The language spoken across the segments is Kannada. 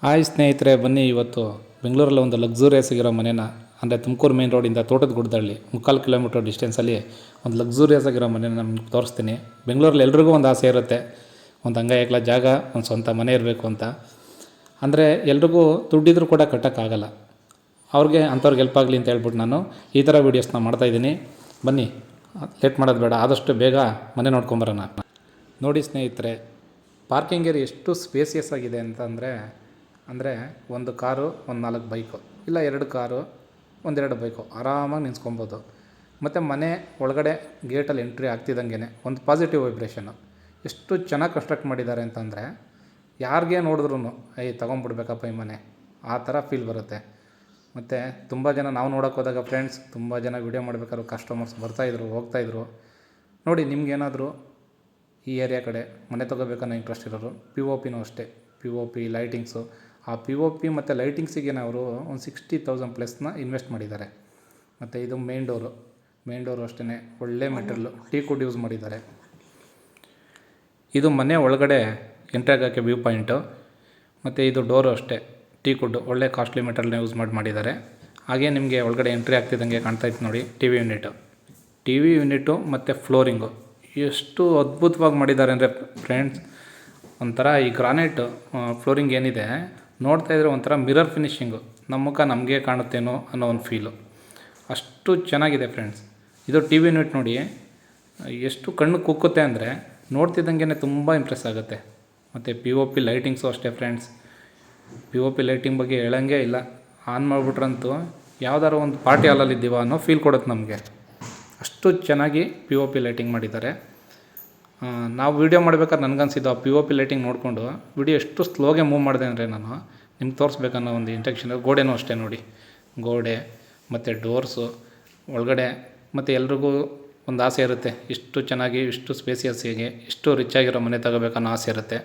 ಹಾಯ್ ಸ್ನೇಹಿತರೆ, ಬನ್ನಿ ಇವತ್ತು ಬೆಂಗಳೂರಲ್ಲಿ ಒಂದು ಲಕ್ಸುರಿಯಸ್ ಆಗಿರೋ ಮನೇನ, ಅಂದರೆ ತುಮಕೂರು ಮೇನ್ ರೋಡಿಂದ ತೋಟದಗುಡ್ಡದಹಳ್ಳಿ 3/4 ಕಿಲೋಮೀಟರ್ ಡಿಸ್ಟೆನ್ಸಲ್ಲಿ ಒಂದು ಲಕ್ಸುರಿಯಸ್ ಆಗಿರೋ ಮನೇನ ನಿಮ್ಗೆ ತೋರಿಸ್ತೀನಿ. ಬೆಂಗಳೂರಲ್ಲಿ ಎಲ್ರಿಗೂ ಒಂದು ಆಸೆ ಇರುತ್ತೆ, ಒಂದು ಅಂಗೈಕ್ಲ ಜಾಗ, ಒಂದು ಸ್ವಂತ ಮನೆ ಇರಬೇಕು ಅಂತ. ಅಂದರೆ ಎಲ್ರಿಗೂ ದುಡ್ಡಿದ್ರೂ ಕೂಡ ಕಟ್ಟೋಕ್ಕಾಗಲ್ಲ. ಅಂಥವ್ರಿಗೆ ಹೆಲ್ಪ್ ಆಗಲಿ ಅಂತ ಹೇಳ್ಬಿಟ್ಟು ನಾನು ಈ ಥರ ವೀಡಿಯೋಸ್ನ ಮಾಡ್ತಾಯಿದ್ದೀನಿ. ಬನ್ನಿ, ಲೇಟ್ ಮಾಡೋದು ಬೇಡ, ಆದಷ್ಟು ಬೇಗ ಮನೆ ನೋಡ್ಕೊಂಬರೋಣ. ನೋಡಿ ಸ್ನೇಹಿತರೆ, ಪಾರ್ಕಿಂಗ್ ಏರಿಯಾ ಎಷ್ಟು ಸ್ಪೇಸಿಯಸ್ ಆಗಿದೆ ಅಂದರೆ ಒಂದು ಕಾರು, ಒಂದು 4 ಬೈಕು, ಇಲ್ಲ 2 ಕಾರು, 1-2 ಬೈಕು ಆರಾಮಾಗಿ ನಿಲ್ಸ್ಕೊಬೋದು. ಮತ್ತು ಮನೆ ಒಳಗಡೆ ಗೇಟಲ್ಲಿ ಎಂಟ್ರಿ ಆಗ್ತಿದ್ದಂಗೆ ಒಂದು ಪಾಸಿಟಿವ್ ವೈಬ್ರೇಷನ್ನು. ಎಷ್ಟು ಚೆನ್ನಾಗಿ ಕನ್ಸ್ಟ್ರಕ್ಟ್ ಮಾಡಿದ್ದಾರೆ ಅಂತಂದರೆ ಯಾರಿಗೆ ನೋಡಿದ್ರೂ ತೊಗೊಂಡ್ಬಿಡ್ಬೇಕಪ್ಪ ಈ ಮನೆ, ಆ ಥರ ಫೀಲ್ ಬರುತ್ತೆ. ಮತ್ತು ತುಂಬ ಜನ ನಾವು ನೋಡೋಕೆ ಹೋದಾಗ ಫ್ರೆಂಡ್ಸ್, ತುಂಬ ಜನ ವೀಡಿಯೋ ಮಾಡಬೇಕಾದ್ರೆ ಕಸ್ಟಮರ್ಸ್ ಬರ್ತಾಯಿದ್ರು, ಹೋಗ್ತಾಯಿದ್ರು. ನೋಡಿ, ನಿಮ್ಗೇನಾದರೂ ಈ ಏರಿಯಾ ಕಡೆ ಮನೆ ತೊಗೋಬೇಕನ್ನೋ ಇಂಟ್ರೆಸ್ಟ್ ಇರೋರು, POPನೂ ಅಷ್ಟೇ, POP ಲೈಟಿಂಗ್ಸು, ಆ POP ಮತ್ತು ಲೈಟಿಂಗ್ಸಿಗೆ ಅವರು ಒಂದು 60,000+ ಇನ್ವೆಸ್ಟ್ ಮಾಡಿದ್ದಾರೆ. ಮತ್ತು ಇದು ಮೇನ್ ಡೋರು ಅಷ್ಟೇ ಒಳ್ಳೆ ಮೆಟೀರಿಯಲ್ಲು, ಟೀಕ್ವುಡ್ ಯೂಸ್ ಮಾಡಿದ್ದಾರೆ. ಇದು ಮನೆ ಒಳಗಡೆ ಎಂಟ್ರಿ ಆಗೋಕ್ಕೆ ವ್ಯೂ ಪಾಯಿಂಟು. ಮತ್ತು ಇದು ಡೋರು ಅಷ್ಟೇ ಟೀಕ್ವುಡ್, ಒಳ್ಳೆ ಕಾಸ್ಟ್ಲಿ ಮೆಟೀರಿಯಲ್ನ ಯೂಸ್ ಮಾಡಿದ್ದಾರೆ. ಹಾಗೆ ನಿಮಗೆ ಒಳಗಡೆ ಎಂಟ್ರಿ ಆಗ್ತಿದ್ದಂಗೆ ಕಾಣ್ತಾಯಿತ್ತು ನೋಡಿ, ಟಿ ವಿ ಯೂನಿಟು ಮತ್ತು ಫ್ಲೋರಿಂಗು ಎಷ್ಟು ಅದ್ಭುತವಾಗಿ ಮಾಡಿದ್ದಾರೆ ಅಂದರೆ ಫ್ರೆಂಡ್ಸ್, ಒಂಥರ ಈ ಗ್ರಾನೈಟ್ ಫ್ಲೋರಿಂಗ್ ಏನಿದೆ ನೋಡ್ತಾಯಿದ್ರೆ ಒಂಥರ ಮಿರರ್ ಫಿನಿಷಿಂಗು, ನಮ್ಮ ಮುಖ ನಮಗೆ ಕಾಣುತ್ತೇನೋ ಅನ್ನೋ ಒಂದು ಫೀಲು, ಅಷ್ಟು ಚೆನ್ನಾಗಿದೆ ಫ್ರೆಂಡ್ಸ್. ಇದು ಟಿ.ವಿ ಯೂನಿಟ್ ನೋಡಿ, ಎಷ್ಟು ಕಣ್ಣು ಕುಕ್ಕುತ್ತೆ ಅಂದರೆ ನೋಡ್ತಿದ್ದಂಗೆ ತುಂಬ ಇಂಪ್ರೆಸ್ ಆಗುತ್ತೆ. ಮತ್ತು POP ಲೈಟಿಂಗ್ಸು ಅಷ್ಟೇ ಫ್ರೆಂಡ್ಸ್, POP ಲೈಟಿಂಗ್ ಬಗ್ಗೆ ಹೇಳೋಂಗೆ ಇಲ್ಲ. ಆನ್ ಮಾಡಿಬಿಟ್ರಂತೂ ಯಾವುದಾದ್ರು ಒಂದು ಪಾರ್ಟಿ ಹಾಲಲ್ಲಿ ಇದ್ದೀವ ಅನ್ನೋ ಫೀಲ್ ಕೊಡುತ್ತೆ ನಮಗೆ, ಅಷ್ಟು ಚೆನ್ನಾಗಿ POP ಲೈಟಿಂಗ್ ಮಾಡಿದ್ದಾರೆ. ನಾವು ವೀಡಿಯೋ ಮಾಡ್ಬೇಕಾದ್ರೆ ನನಗನ್ಸಿದ್ದು ಆ POP ಲೈಟಿಂಗ್ ನೋಡಿಕೊಂಡು ವಿಡಿಯೋ ಎಷ್ಟು ಸ್ಲೋಗೆ ಮೂವ್ ಮಾಡಿದೆ ಅಂದರೆ ನಾನು ನಿಮ್ಗೆ ತೋರಿಸ್ಬೇಕನ್ನೋ ಒಂದು ಇಂಟೆನ್ಷನ್. ಗೋಡೆನೂ ಅಷ್ಟೇ ನೋಡಿ, ಗೋಡೆ ಮತ್ತು ಡೋರ್ಸು ಒಳಗಡೆ. ಮತ್ತು ಎಲ್ರಿಗೂ ಒಂದು ಆಸೆ ಇರುತ್ತೆ, ಇಷ್ಟು ಚೆನ್ನಾಗಿ, ಇಷ್ಟು ಸ್ಪೇಸಿಯಸ್ಸಿಗೆ, ಇಷ್ಟು ರಿಚ್ ಆಗಿರೋ ಮನೆ ತಗೋಬೇಕನ್ನೋ ಆಸೆ ಇರುತ್ತೆ.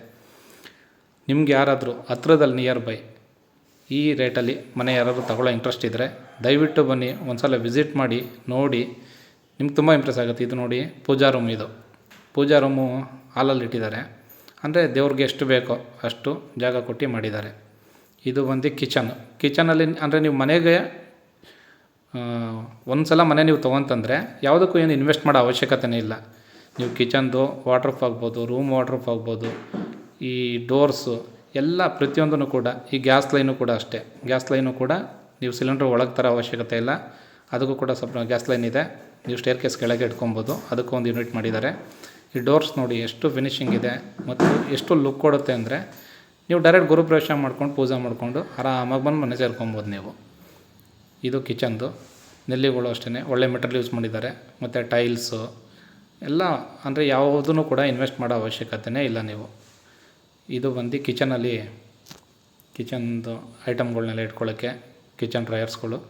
ನಿಮ್ಗೆ ಯಾರಾದರೂ ಹತ್ರದಲ್ಲಿ ನಿಯರ್ ಬೈ ಈ ರೇಟಲ್ಲಿ ಮನೆ ಯಾರಾದರೂ ತಗೊಳ್ಳೋ ಇಂಟ್ರೆಸ್ಟ್ ಇದ್ದರೆ ದಯವಿಟ್ಟು ಬನ್ನಿ, ಒಂದು ಸಲ ವಿಸಿಟ್ ಮಾಡಿ ನೋಡಿ, ನಿಮ್ಗೆ ತುಂಬ ಇಂಪ್ರೆಸ್ ಆಗುತ್ತೆ. ಇದು ನೋಡಿ, ಪೂಜಾ ರೂಮು ಹಾಲಲ್ಲಿ ಇಟ್ಟಿದ್ದಾರೆ. ಅಂದರೆ ದೇವ್ರಿಗೆ ಎಷ್ಟು ಬೇಕೋ ಅಷ್ಟು ಜಾಗ ಕೊಟ್ಟು ಮಾಡಿದ್ದಾರೆ. ಇದು ಬಂದು ಕಿಚನಲ್ಲಿ ಅಂದರೆ ನೀವು ಮನೆಗೆ ಒಂದು ಸಲ ಮನೆ ನೀವು ತೊಗೊಂತಂದರೆ ಯಾವುದಕ್ಕೂ ಏನು ಇನ್ವೆಸ್ಟ್ ಮಾಡೋ ಅವಶ್ಯಕತೆಯೇ ಇಲ್ಲ. ನೀವು ಕಿಚನ್ದು ವಾಟ್ರೂಫ್ ಆಗ್ಬೋದು, ರೂಮ್ ವಾಟ್ರೂಫ್ ಆಗ್ಬೋದು, ಈ ಡೋರ್ಸು ಎಲ್ಲ ಪ್ರತಿಯೊಂದೂ ಕೂಡ, ಈ ಗ್ಯಾಸ್ ಲೈನು ಕೂಡ ಅಷ್ಟೇ. ಗ್ಯಾಸ್ ಲೈನು ಕೂಡ ನೀವು ಸಿಲಿಂಡ್ರ್ ಒಳಗೆ ತರೋ ಅವಶ್ಯಕತೆ ಇಲ್ಲ, ಅದಕ್ಕೂ ಕೂಡ ಸ್ವಲ್ಪ ಗ್ಯಾಸ್ ಲೈನ್ ಇದೆ. ನೀವು ಸ್ಟೇರ್ ಕೇಸ್ ಕೆಳಗೆ ಇಟ್ಕೊಬೋದು, ಅದಕ್ಕೂ ಒಂದು ಯೂನಿಟ್ ಮಾಡಿದ್ದಾರೆ. ಈ ಡೋರ್ಸ್ ನೋಡಿ ಎಷ್ಟು ಫಿನಿಷಿಂಗ್ ಇದೆ ಮತ್ತು ಎಷ್ಟು ಲುಕ್ ಕೊಡುತ್ತೆ ಅಂದರೆ ನೀವು ಡೈರೆಕ್ಟ್ ಗುರುಪ್ರವೇಶ ಮಾಡ್ಕೊಂಡು ಪೂಜೆ ಮಾಡಿಕೊಂಡು ಆರಾಮಾಗಿ ಬಂದು ಮನೆ ಸೇರ್ಕೊಬೋದು ನೀವು. ಇದು ಕಿಚನ್ದು, ನೆಲ್ಲಿಗಳು ಅಷ್ಟೇ ಒಳ್ಳೆ ಮೆಟೀರಿಯಲ್ ಯೂಸ್ ಮಾಡಿದ್ದಾರೆ. ಮತ್ತು ಟೈಲ್ಸು ಎಲ್ಲ, ಅಂದರೆ ಯಾವುದೂ ಕೂಡ ಇನ್ವೆಸ್ಟ್ ಮಾಡೋ ಅವಶ್ಯಕತೆಯೇ ಇಲ್ಲ ನೀವು. ಇದು ಬಂದು ಕಿಚನ್ದು ಐಟಮ್ಗಳನ್ನೆಲ್ಲ ಇಟ್ಕೊಳ್ಳೋಕ್ಕೆ ಕಿಚನ್ ಡ್ರಾಯರ್ಸ್ಗಳು.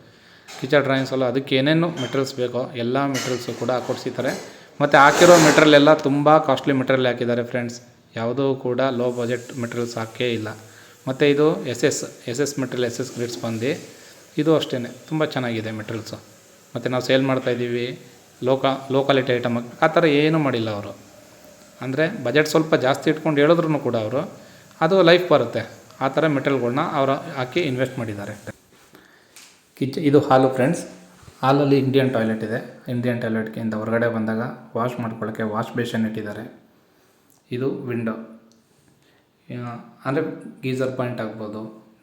ಅದಕ್ಕೆ ಏನೇನು ಮೆಟೀರಿಯಲ್ಸ್ ಬೇಕೋ ಎಲ್ಲ ಮೆಟೀರಿಯಲ್ಸು ಕೂಡ ಕೊಡಿಸಿದ್ದಾರೆ. ಮತ್ತು ಹಾಕಿರೋ ಮೆಟೀರಿಯಲ್ ಎಲ್ಲ ತುಂಬ ಕಾಸ್ಟ್ಲಿ ಮೆಟೀರಿಯಲ್ ಹಾಕಿದ್ದಾರೆ ಫ್ರೆಂಡ್ಸ್, ಯಾವುದೂ ಕೂಡ ಲೋ ಬಜೆಟ್ ಮೆಟೀರಿಯಲ್ಸ್ ಹಾಕೇ ಇಲ್ಲ. ಮತ್ತು ಇದು ಎಸ್ ಮೆಟೀರಿಯಲ್, ಗ್ರಿಡ್ಸ್ ಬಂದು ಇದು ಅಷ್ಟೇ ತುಂಬ ಚೆನ್ನಾಗಿದೆ ಮೆಟೀರಿಯಲ್ಸು. ಮತ್ತು ನಾವು ಸೇಲ್ ಮಾಡ್ತಾಯಿದ್ದೀವಿ ಲೋ ಕ್ವಾಲಿಟಿ ಐಟಮ್, ಆ ಥರ ಏನೂ ಮಾಡಿಲ್ಲ ಅವರು. ಅಂದರೆ ಬಜೆಟ್ ಸ್ವಲ್ಪ ಜಾಸ್ತಿ ಇಟ್ಕೊಂಡು ಹೇಳಿದ್ರು ಕೂಡ ಅವರು ಅದು ಲೈಫ್ ಬರುತ್ತೆ, ಆ ಥರ ಮೆಟೀರಿಯಲ್ಗಳ್ನ ಅವರು ಹಾಕಿ ಇನ್ವೆಸ್ಟ್ ಮಾಡಿದ್ದಾರೆ. ಇದು ಹಾಲು ಫ್ರೆಂಡ್ಸ್, ಹಾಲಲ್ಲಿ ಇಂಡಿಯನ್ ಟಾಯ್ಲೆಟ್ ಇದೆ. ಇಂಡಿಯನ್ ಟಾಯ್ಲೆಟ್ಗಿಂತ ಹೊರಗಡೆ ಬಂದಾಗ ವಾಶ್ ಮಾಡ್ಕೊಳ್ಳೋಕ್ಕೆ ವಾಶ್ ಬೇಷನ್ ಇಟ್ಟಿದ್ದಾರೆ. ಇದು ವಿಂಡೋ, ಅಂದರೆ ಗೀಝರ್ ಪಾಯಿಂಟ್ ಆಗ್ಬೋದು,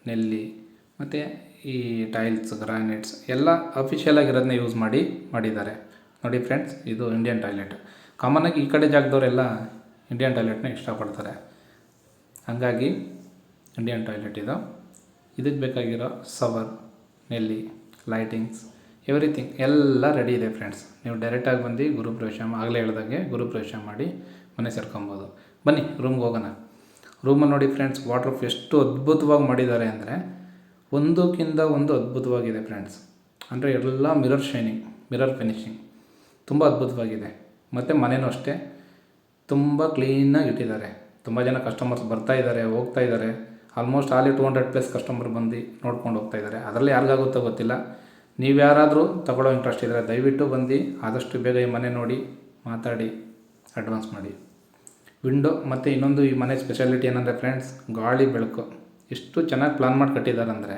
ನೆಲ್ಲಿ ಮತ್ತು ಈ ಟೈಲ್ಸ್, ಗ್ರಾನೈಟ್ಸ್ ಎಲ್ಲ ಅಫಿಷಿಯಲ್ ಆಗಿರೋದನ್ನ ಯೂಸ್ ಮಾಡಿದ್ದಾರೆ ನೋಡಿ ಫ್ರೆಂಡ್ಸ್. ಇದು ಇಂಡಿಯನ್ ಟಾಯ್ಲೆಟ್. ಕಾಮನ್ನಾಗಿ ಈ ಕಡೆ ಜಾಗದವರೆಲ್ಲ ಇಂಡಿಯನ್ ಟಾಯ್ಲೆಟ್ನ ಇಷ್ಟಪಡ್ತಾರೆ, ಹಾಗಾಗಿ ಇಂಡಿಯನ್ ಟಾಯ್ಲೆಟ್ ಇದು. ಇದಕ್ಕೆ ಬೇಕಾಗಿರೋ ಸವರ್, ನೆಲ್ಲಿ, ಲೈಟಿಂಗ್ಸ್, ಎವ್ರಿಥಿಂಗ್ ಎಲ್ಲ ರೆಡಿ ಇದೆ ಫ್ರೆಂಡ್ಸ್. ನೀವು ಡೈರೆಕ್ಟಾಗಿ ಬಂದು ಆಗಲೇ ಹೇಳ್ದಂಗೆ ಗುರುಪ್ರವೇಶ ಮಾಡಿ ಮನೆ ಸೇರ್ಕೊಬೋದು. ಬನ್ನಿ ರೂಮ್ಗೆ ಹೋಗೋಣ. ರೂಮನ್ನು ನೋಡಿ ಫ್ರೆಂಡ್ಸ್, ವಾಟ್ರೂಫ್ ಎಷ್ಟು ಅದ್ಭುತವಾಗಿ ಮಾಡಿದ್ದಾರೆ ಅಂದರೆ ಒಂದಕ್ಕಿಂತ ಒಂದು ಅದ್ಭುತವಾಗಿದೆ ಫ್ರೆಂಡ್ಸ್. ಅಂದರೆ ಎಲ್ಲ ಮಿರರ್ ಫಿನಿಷಿಂಗ್ ತುಂಬ ಅದ್ಭುತವಾಗಿದೆ. ಮತ್ತು ಮನೆಯೂ ಅಷ್ಟೇ ತುಂಬ ಕ್ಲೀನಾಗಿ ಇಟ್ಟಿದ್ದಾರೆ. ತುಂಬ ಜನ ಕಸ್ಟಮರ್ಸ್ ಬರ್ತಾಯಿದ್ದಾರೆ, ಹೋಗ್ತಾಯಿದ್ದಾರೆ. ಆಲ್ಮೋಸ್ಟ್ ಆಲಿ 200+ ಕಸ್ಟಮರ್ ಬಂದು ನೋಡ್ಕೊಂಡು ಹೋಗ್ತಾಯಿದ್ದಾರೆ. ಅದರಲ್ಲಿ ಯಾರಿಗಾಗುತ್ತೋ ಗೊತ್ತಿಲ್ಲ. ನೀವು ಯಾರಾದರೂ ತಗೊಳ್ಳೋ ಇಂಟ್ರೆಸ್ಟ್ ಇದ್ದರೆ ದಯವಿಟ್ಟು ಬಂದು ಆದಷ್ಟು ಬೇಗ ಈ ಮನೆ ನೋಡಿ, ಮಾತಾಡಿ, ಅಡ್ವಾನ್ಸ್ ಮಾಡಿ. ವಿಂಡೋ ಮತ್ತು ಇನ್ನೊಂದು ಈ ಮನೆ ಸ್ಪೆಷಾಲಿಟಿ ಏನಂದರೆ ಫ್ರೆಂಡ್ಸ್, ಗಾಳಿ ಬೆಳಕು ಎಷ್ಟು ಚೆನ್ನಾಗಿ ಪ್ಲಾನ್ ಮಾಡಿ ಕಟ್ಟಿದ್ದಾರೆ ಅಂದರೆ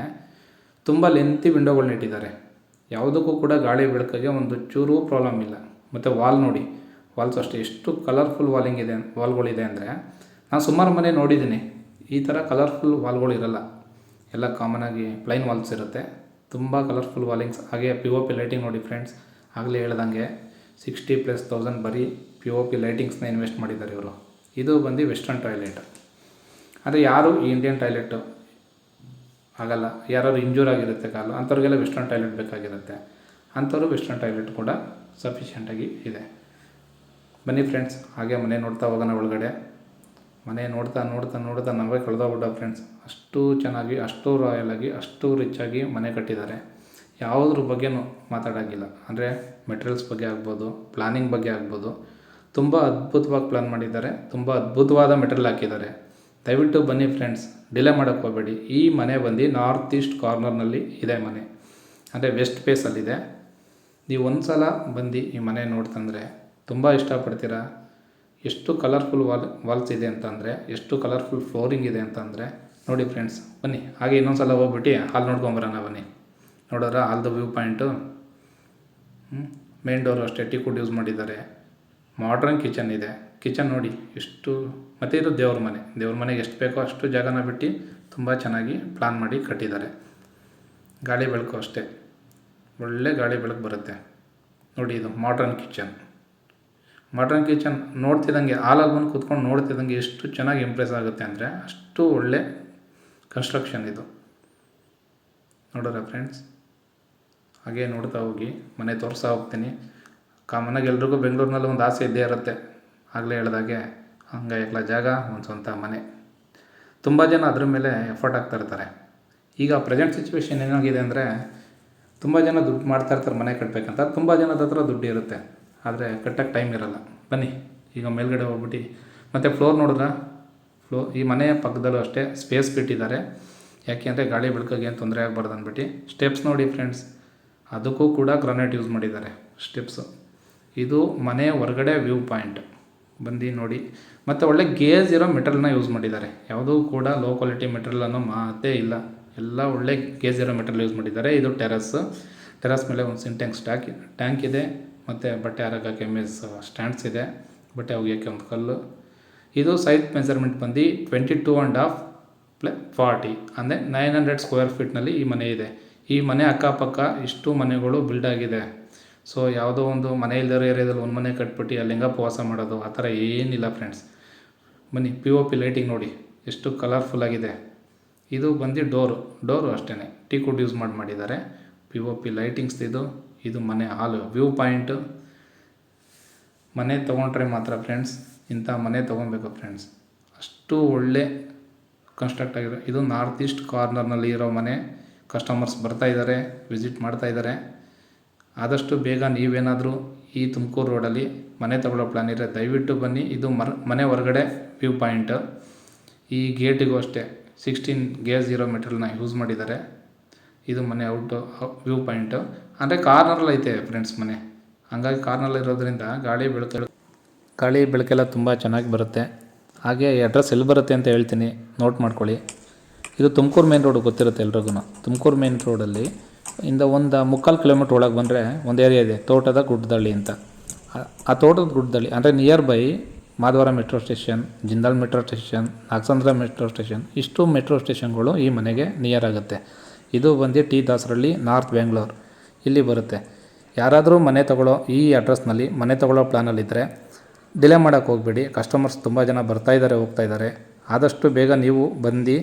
ತುಂಬ ಲೆಂತಿ ವಿಂಡೋಗಳ್ನ ಇಟ್ಟಿದ್ದಾರೆ. ಯಾವುದಕ್ಕೂ ಕೂಡ ಗಾಳಿ ಬೆಳಕಿಗೆ ಒಂದು ಚೂರು ಪ್ರಾಬ್ಲಮ್ ಇಲ್ಲ. ಮತ್ತು ವಾಲ್ ನೋಡಿ, ವಾಲ್ಸ್ ಅಷ್ಟೇ ಎಷ್ಟು ಕಲರ್ಫುಲ್ ವಾಲ್ಗಳಿದೆ ಅಂದರೆ ನಾನು ಸುಮಾರು ಮನೆ ನೋಡಿದ್ದೀನಿ, ಈ ಥರ ಕಲರ್ಫುಲ್ ವಾಲ್ಗಳು ಇರಲ್ಲ. ಎಲ್ಲ ಕಾಮನಾಗಿ ಪ್ಲೈನ್ ವಾಲ್ಸ್ ಇರುತ್ತೆ, ತುಂಬ ಕಲರ್ಫುಲ್ ವಾಲಿಂಗ್ಸ್. ಹಾಗೆ POP ಲೈಟಿಂಗ್ ನೋಡಿ ಫ್ರೆಂಡ್ಸ್, ಆಗಲೇ ಹೇಳ್ದಂಗೆ 60,000+ ಬರೀ POP ಲೈಟಿಂಗ್ಸ್ನ ಇನ್ವೆಸ್ಟ್ ಮಾಡಿದ್ದಾರೆ ಇವರು. ಇದು ಬಂದು ವೆಸ್ಟರ್ನ್ ಟಾಯ್ಲೆಟ್. ಆದರೆ ಯಾರು ಈ ಇಂಡಿಯನ್ ಟಾಯ್ಲೆಟು ಆಗಲ್ಲ, ಯಾರು ಇಂಜೂರ್ ಆಗಿರುತ್ತೆ ಕಾಲು, ಅಂಥವ್ರಿಗೆಲ್ಲ ವೆಸ್ಟರ್ನ್ ಟಾಯ್ಲೆಟ್ ಬೇಕಾಗಿರುತ್ತೆ. ಅಂಥವ್ರು ವೆಸ್ಟರ್ನ್ ಟಾಯ್ಲೆಟ್ ಕೂಡ ಸಫಿಷಿಯೆಂಟಾಗಿ ಇದೆ. ಬನ್ನಿ ಫ್ರೆಂಡ್ಸ್, ಹಾಗೆ ಮನೆ ನೋಡ್ತಾ ಹೋಗೋಣ ಒಳಗಡೆ. ಮನೆ ನೋಡ್ತಾ ನೋಡ್ತಾ ನೋಡ್ತಾ ನಾವೇ ಕಳೆದೋಗ್ಬಿಟ್ಟ ಫ್ರೆಂಡ್ಸ್. ಅಷ್ಟು ಚೆನ್ನಾಗಿ, ಅಷ್ಟು ರಾಯಲಾಗಿ, ಅಷ್ಟು ರಿಚಾಗಿ ಮನೆ ಕಟ್ಟಿದ್ದಾರೆ. ಯಾವುದ್ರ ಬಗ್ಗೆನೂ ಮಾತಾಡೋಂಗಿಲ್ಲ. ಅಂದರೆ ಮೆಟೀರಿಯಲ್ಸ್ ಬಗ್ಗೆ ಆಗ್ಬೋದು, ಪ್ಲಾನಿಂಗ್ ಬಗ್ಗೆ ಆಗ್ಬೋದು, ತುಂಬ ಅದ್ಭುತವಾಗಿ ಪ್ಲ್ಯಾನ್ ಮಾಡಿದ್ದಾರೆ. ತುಂಬ ಅದ್ಭುತವಾದ ಮೆಟೀರಿಯಲ್ ಹಾಕಿದ್ದಾರೆ. ದಯವಿಟ್ಟು ಬನ್ನಿ ಫ್ರೆಂಡ್ಸ್, ಡಿಲೇ ಮಾಡೋಕ್ಕೆ ಹೋಗಬೇಡಿ. ಈ ಮನೆ ಬಂದು ನಾರ್ತ್ ಈಸ್ಟ್ ಕಾರ್ನರ್ನಲ್ಲಿ ಇದೆ ಮನೆ, ಅಂದರೆ ವೆಸ್ಟ್ ಫೇಸಲ್ಲಿದೆ. ನೀವು ಒಂದು ಸಲ ಬಂದು ಈ ಮನೆ ನೋಡ್ತಂದರೆ ತುಂಬ ಇಷ್ಟಪಡ್ತೀರಾ. ಎಷ್ಟು ಕಲರ್ಫುಲ್ ವಾಲ್ಸ್ ಇದೆ ಅಂತಂದರೆ, ಎಷ್ಟು ಕಲರ್ಫುಲ್ ಫ್ಲೋರಿಂಗ್ ಇದೆ ಅಂತಂದರೆ ನೋಡಿ ಫ್ರೆಂಡ್ಸ್. ಬನ್ನಿ ಹಾಗೆ ಇನ್ನೊಂದು ಸಲ ಹೋಗ್ಬಿಟ್ಟು ಹಾಲ್ ನೋಡ್ಕೊಂಬರೋಣ. ಬನ್ನಿ, ನೋಡೋರ ಹಾಲ್ದು ವ್ಯೂ ಪಾಯಿಂಟು. ಮೇನ್ ಡೋರು ಅಷ್ಟೇ ಟೀಕುಡ್ ಯೂಸ್ ಮಾಡಿದ್ದಾರೆ. ಮಾಡ್ರನ್ ಕಿಚನ್ ಇದೆ. ಕಿಚನ್ ನೋಡಿ ಎಷ್ಟು, ಮತ್ತು ಇದು ದೇವ್ರ ಮನೆಗೆ ಎಷ್ಟು ಬೇಕೋ ಅಷ್ಟು ಜಾಗನ ಬಿಟ್ಟು ತುಂಬ ಚೆನ್ನಾಗಿ ಪ್ಲಾನ್ ಮಾಡಿ ಕಟ್ಟಿದ್ದಾರೆ. ಗಾಳಿ ಬೆಳಕು ಅಷ್ಟೇ, ಒಳ್ಳೆ ಗಾಳಿ ಬೆಳಕು ಬರುತ್ತೆ ನೋಡಿ. ಇದು ಮಾಡ್ರನ್ ಕಿಚನ್ ನೋಡ್ತಿದ್ದಂಗೆ, ಹಾಲಲ್ಲಿ ಬಂದು ಕೂತ್ಕೊಂಡು ನೋಡ್ತಿದ್ದಂಗೆ ಎಷ್ಟು ಚೆನ್ನಾಗಿ ಇಂಪ್ರೆಸ್ ಆಗುತ್ತೆ ಅಂದರೆ ಅಷ್ಟು ಒಳ್ಳೆ ಕನ್ಸ್ಟ್ರಕ್ಷನ್ ಇದು. ನೋಡೋರ ಫ್ರೆಂಡ್ಸ್, ಹಾಗೆ ನೋಡ್ತಾ ಹೋಗಿ ಮನೆ ತೋರಿಸ್ತಾ ಹೋಗ್ತೀನಿ. ಕಾಮನಾಗಿ ಎಲ್ರಿಗೂ ಬೆಂಗಳೂರಿನಲ್ಲಿ ಒಂದು ಆಸೆ ಇದ್ದೇ ಇರುತ್ತೆ. ಆಗಲೇ ಹೇಳ್ದಾಗೆ ಹಂಗೆ ಎಲ್ಲ ಜಾಗ, ಒಂದು ಸ್ವಂತ ಮನೆ. ತುಂಬ ಜನ ಅದ್ರ ಮೇಲೆ ಎಫರ್ಟ್ ಆಗ್ತಾಯಿರ್ತಾರೆ. ಈಗ ಪ್ರೆಸೆಂಟ್ ಸಿಚುವೇಶನ್ ಏನಾಗಿದೆ ಅಂದರೆ ತುಂಬ ಜನ ದುಡ್ಡು ಮಾಡ್ತಾಯಿರ್ತಾರೆ ಮನೆ ಕಟ್ಟಬೇಕಂತ. ತುಂಬ ಜನದ ಹತ್ರ ದುಡ್ಡು ಇರುತ್ತೆ, ಆದರೆ ಕಟ್ಟೋಕ್ಕೆ ಟೈಮ್ ಇರಲ್ಲ. ಬನ್ನಿ ಈಗ ಮೇಲ್ಗಡೆ ಹೋಗ್ಬಿಟ್ಟು, ಮತ್ತು ಫ್ಲೋರ್ ನೋಡಿದ್ರೆ ಈ ಮನೆಯ ಪಕ್ಕದಲ್ಲೂ ಅಷ್ಟೇ ಸ್ಪೇಸ್ ಬಿಟ್ಟಿದ್ದಾರೆ. ಯಾಕೆ ಅಂದರೆ ಗಾಳಿ ಬೆಳಕಿಗೆ ಏನು ತೊಂದರೆ ಆಗಬಾರ್ದು ಅಂದ್ಬಿಟ್ಟು. ಸ್ಟೆಪ್ಸ್ ನೋಡಿ ಫ್ರೆಂಡ್ಸ್, ಅದಕ್ಕೂ ಕೂಡ ಗ್ರಾನೈಟ್ ಯೂಸ್ ಮಾಡಿದ್ದಾರೆ ಸ್ಟೆಪ್ಸು. ಇದು ಮನೆ ಹೊರಗಡೆ ವ್ಯೂ ಪಾಯಿಂಟ್ ಬಂದು ನೋಡಿ. ಮತ್ತು ಒಳ್ಳೆ ಗೇಜ್ ಇರೋ ಮೆಟೀರಿಯಲ್ನ ಯೂಸ್ ಮಾಡಿದ್ದಾರೆ. ಯಾವುದೂ ಕೂಡ ಲೋ ಕ್ವಾಲಿಟಿ ಮೆಟೀರಿಯಲ್ ಅನ್ನೋ ಮಾತೇ ಇಲ್ಲ. ಎಲ್ಲ ಒಳ್ಳೆ ಗೇಜ್ ಇರೋ ಮೆಟೀರಿಯಲ್ ಯೂಸ್ ಮಾಡಿದ್ದಾರೆ. ಇದು ಟೆರಸ್ ಮೇಲೆ ಒಂದು ಸಿಂಟೆಕ್ಸ್ ಟ್ಯಾಂಕ್ ಇದೆ. ಮತ್ತು ಬಟ್ಟೆ ಹಾರಕ್ಕೆ ಸ್ಟ್ಯಾಂಡ್ಸ್ ಇದೆ, ಬಟ್ಟೆ ಒಗೆಯೋಕ್ಕೆ ಒಂದು ಕಲ್ಲು. ಇದು ಸೈಜ್ ಮೆಜರ್ಮೆಂಟ್ ಬಂದು 22.5/40, ಅಂದರೆ 900 ಸ್ಕ್ವೇರ್ ಫೀಟ್ನಲ್ಲಿ ಈ ಮನೆ ಇದೆ. ಈ ಮನೆ ಅಕ್ಕಪಕ್ಕ ಇಷ್ಟು ಮನೆಗಳು ಬಿಲ್ಡ್ ಆಗಿದೆ. ಸೊ ಯಾವುದೋ ಒಂದು ಮನೆ ಇಲ್ಲದಿರೋ ಏರಿಯಾದಲ್ಲಿ ಒಂದು ಮನೆ ಕಟ್ಬಿಟ್ಟು ಅಲ್ಲಿ ಹೆಂಗಪ್ಪ ವಾಸ ಮಾಡೋದು, ಆ ಥರ ಏನಿಲ್ಲ ಫ್ರೆಂಡ್ಸ್. ಬನ್ನಿ, POP ಲೈಟಿಂಗ್ ನೋಡಿ ಎಷ್ಟು ಕಲರ್ಫುಲ್ಲಾಗಿದೆ. ಇದು ಬಂದು ಡೋರು ಅಷ್ಟೇ ಟೀಕುಡ್ ಯೂಸ್ ಮಾಡಿದ್ದಾರೆ. POP ಲೈಟಿಂಗ್ಸ್ ಇದು ಮನೆ ಹಾಲು ವ್ಯೂ ಪಾಯಿಂಟು. ಮನೆ ತೊಗೊಂಡ್ರೆ ಮಾತ್ರ ಫ್ರೆಂಡ್ಸ್, ಇಂಥ ಮನೆ ತೊಗೊಬೇಕು ಫ್ರೆಂಡ್ಸ್. ಅಷ್ಟು ಒಳ್ಳೆ ಕನ್ಸ್ಟ್ರಕ್ಟ್ ಆಗಿದೆ. ಇದು ನಾರ್ತ್ ಈಸ್ಟ್ ಕಾರ್ನರ್ನಲ್ಲಿ ಇರೋ ಮನೆ. ಕಸ್ಟಮರ್ಸ್ ಬರ್ತಾಯಿದ್ದಾರೆ, ವಿಸಿಟ್ ಮಾಡ್ತಾಯಿದ್ದಾರೆ. ಆದಷ್ಟು ಬೇಗ ನೀವೇನಾದರೂ ಈ ತುಮಕೂರು ರೋಡಲ್ಲಿ ಮನೆ ತೊಗೊಳ್ಳೋ ಪ್ಲ್ಯಾನ್ ಇದ್ದರೆ ದಯವಿಟ್ಟು ಬನ್ನಿ. ಇದು ಮನೆ ಹೊರಗಡೆ ವ್ಯೂ ಪಾಯಿಂಟು. ಈ ಗೇಟಿಗೂ ಅಷ್ಟೇ 16 ಗೇಜ್ ಇರೋ ಮೆಟೀರಿಯಲ್ನ ಯೂಸ್ ಮಾಡಿದ್ದಾರೆ. ಇದು ಮನೆ ವ್ಯೂ ಪಾಯಿಂಟು, ಅಂದರೆ ಕಾರ್ನರಲ್ಲಿ ಐತೆ ಫ್ರೆಂಡ್ಸ್ ಮನೆ. ಹಂಗಾಗಿ ಕಾರ್ನಲ್ಲಿ ಇರೋದ್ರಿಂದ ಗಾಳಿ ಬೆಳಕೆಲ್ಲ ತುಂಬ ಚೆನ್ನಾಗಿ ಬರುತ್ತೆ. ಹಾಗೆ ಅಡ್ರೆಸ್ ಎಲ್ಲಿ ಬರುತ್ತೆ ಅಂತ ಹೇಳ್ತೀನಿ, ನೋಟ್ ಮಾಡ್ಕೊಳ್ಳಿ. ಇದು ತುಮಕೂರು ಮೇನ್ ರೋಡ್ ಗೊತ್ತಿರುತ್ತೆ ಎಲ್ರಿಗೂ. ತುಮಕೂರು ಮೇನ್ ರೋಡಲ್ಲಿ ಇಂದ ಒಂದು 3/4 ಕಿಲೋಮೀಟ್ರ್ ಒಳಗೆ ಬಂದರೆ ಒಂದು ಏರಿಯಾ ಇದೆ, ಥೋಟದಾಗುಡ್ಡದಹಳ್ಳಿ ಅಂತ. ಆ ಥೋಟದಾಗುಡ್ಡದಹಳ್ಳಿ ಅಂದರೆ near by Madavara metro station, Jindal metro station, Nagasandra metro station, ಇಷ್ಟು ಮೆಟ್ರೋ ಸ್ಟೇಷನ್ಗಳು ಈ ಮನೆಗೆ ನಿಯರ್ ಆಗುತ್ತೆ. ಇದು ಬಂದು ಟಿ ದಾಸರಳ್ಳಿ, ನಾರ್ತ್ ಬೆಂಗಳೂರು, ಇಲ್ಲಿ ಬರುತ್ತೆ. ಯಾರಾದರೂ ಮನೆ ತೊಗೊಳ್ಳೋ ಈ ಅಡ್ರೆಸ್ನಲ್ಲಿ ಮನೆ ತೊಗೊಳ್ಳೋ ಪ್ಲ್ಯಾನಲ್ಲಿದ್ದರೆ ಡಿಲೇ ಮಾಡೋಕ್ಕೆ ಹೋಗಬೇಡಿ. ಕಸ್ಟಮರ್ಸ್ ತುಂಬ ಜನ ಬರ್ತಾಯಿದ್ದಾರೆ, ಹೋಗ್ತಾಯಿದ್ದಾರೆ. ಆದಷ್ಟು ಬೇಗ ನೀವು ಬಂದು,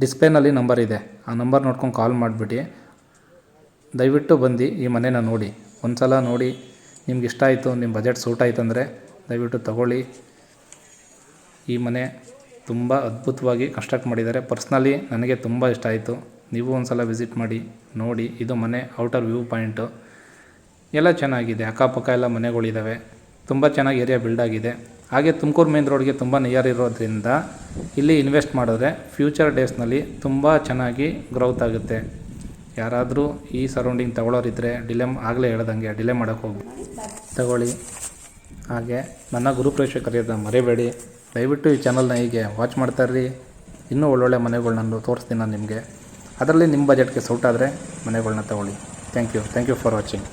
ಡಿಸ್ಪ್ಲೇನಲ್ಲಿ ನಂಬರ್ ಇದೆ, ಆ ನಂಬರ್ ನೋಡ್ಕೊಂಡು ಕಾಲ್ ಮಾಡಿಬಿಟ್ಟು ದಯವಿಟ್ಟು ಬಂದು ಈ ಮನೆನ ನೋಡಿ. ಒಂದು ಸಲ ನೋಡಿ, ನಿಮ್ಗೆ ಇಷ್ಟ ಆಯಿತು, ನಿಮ್ಮ ಬಜೆಟ್ ಸೂಟ್ ಆಯಿತು ಅಂದರೆ ದಯವಿಟ್ಟು ತಗೊಳ್ಳಿ. ಈ ಮನೆ ತುಂಬ ಅದ್ಭುತವಾಗಿ ಕನ್ಸ್ಟ್ರಕ್ಟ್ ಮಾಡಿದ್ದಾರೆ. ಪರ್ಸ್ನಲಿ ನನಗೆ ತುಂಬ ಇಷ್ಟ ಆಯಿತು. ನೀವು ಒಂದು ಸಲ ವಿಸಿಟ್ ಮಾಡಿ ನೋಡಿ. ಇದು ಮನೆ ಔಟರ್ ವ್ಯೂ ಪಾಯಿಂಟು. ಎಲ್ಲ ಚೆನ್ನಾಗಿದೆ, ಅಕ್ಕಪಕ್ಕ ಎಲ್ಲ ಮನೆಗಳಿದ್ದಾವೆ. ತುಂಬ ಚೆನ್ನಾಗಿ ಏರಿಯಾ ಬಿಲ್ಡ್ ಆಗಿದೆ. ಹಾಗೆ ತುಮಕೂರು ಮೇನ್ ರೋಡ್ಗೆ ತುಂಬ ನಿಯರ್ ಇರೋದ್ರಿಂದ ಇಲ್ಲಿ ಇನ್ವೆಸ್ಟ್ ಮಾಡಿದ್ರೆ ಫ್ಯೂಚರ್ ಡೇಸ್ನಲ್ಲಿ ತುಂಬ ಚೆನ್ನಾಗಿ ಗ್ರೋತ್ ಆಗುತ್ತೆ. ಯಾರಾದರೂ ಈ ಸರೌಂಡಿಂಗ್ ತಗೊಳ್ಳೋರಿದ್ದರೆ ಆಗಲೇ ಹೇಳ್ದಂಗೆ ಡಿಲೇ ಮಾಡೋಕ್ಕೆ ಹೋಗಿ ತಗೊಳ್ಳಿ. ಹಾಗೆ ನನ್ನ ಗುರುಪ್ರವೇಶ ಕರೆಯೋದನ್ನ ಮರಿಬೇಡಿ. ದಯವಿಟ್ಟು ಈ ಚಾನಲ್ನ ಹೀಗೆ ವಾಚ್ ಮಾಡ್ತಾರ್ರಿ. ಇನ್ನೂ ಒಳ್ಳೊಳ್ಳೆ ಮನೆಗಳ್ನ ತೋರಿಸ್ತೀನಿ ನಾನು ನಿಮಗೆ. ಅದರಲ್ಲಿ ನಿಮ್ಮ ಬಜೆಟ್ಗೆ ಸೂಟ್ ಆದರೆ ಮನೆಗಳ್ನ ತೊಗೊಳ್ಳಿ. Thank you for watching.